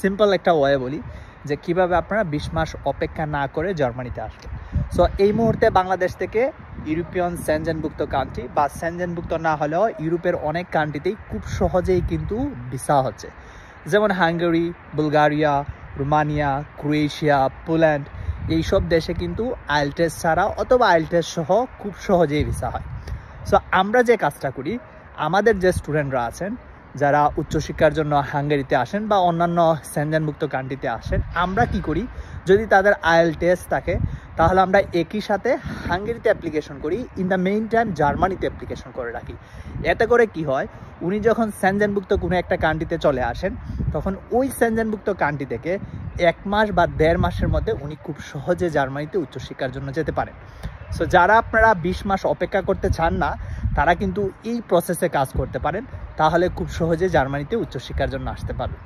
Simple একটা way বলি যে কিভাবে আপনারা 20 মাস অপেক্ষা না করে জার্মানিতে আসবেন। সো এই মুহূর্তে বাংলাদেশ থেকে ইউরোপিয়ান সেনজেনভুক্ত কান্ট্রি বা সেনজেনভুক্ত না হলেও ইউরোপের অনেক কান্ট্রিতেই খুব সহজেই কিন্তু ভিসা হচ্ছে, যেমন Hungary, Bulgaria, Romania, Croatia, Poland, এইসব দেশে কিন্তু আইএলটিএস ছাড়া অথবা আইএলটিএস সহ খুব সহজেই ভিসা হয়। সো আমরা যে কাজটা করি, আমাদের যে স্টুডেন্টরা আছেন যারা উচ্চশিক্ষার জন্য হাঙ্গেরিতে আসেন বা অন্যান্য সেনজেনভুক্ত কান্ট্রিতে আসেন, আমরা কি করি, যদি তাদের আইএলটিএস থাকে তাহলে আমরা একই সাথে হাঙ্গেরিতে অ্যাপ্লিকেশন করি, ইন দ্য মেইন টাইম জার্মানিতে অ্যাপ্লিকেশন করে রাখি। এতে করে কি হয়, উনি যখন সেনজেনভুক্ত কোনো একটা কান্ট্রিতে চলে আসেন তখন ওই সেনজেনভুক্ত কান্ট্রি থেকে 1 মাস বা 1.5 মাসের মধ্যে উনি খুব সহজে জার্মানিতে উচ্চশিক্ষার জন্য যেতে পারেন। সো যারা আপনারা 20 মাস অপেক্ষা করতে চান না, তারা কিন্তু এই প্রসেসে কাজ করতে পারেন, তাহলে খুব সহজে জার্মানিতে উচ্চশিক্ষার জন্য আসতে পারবেন।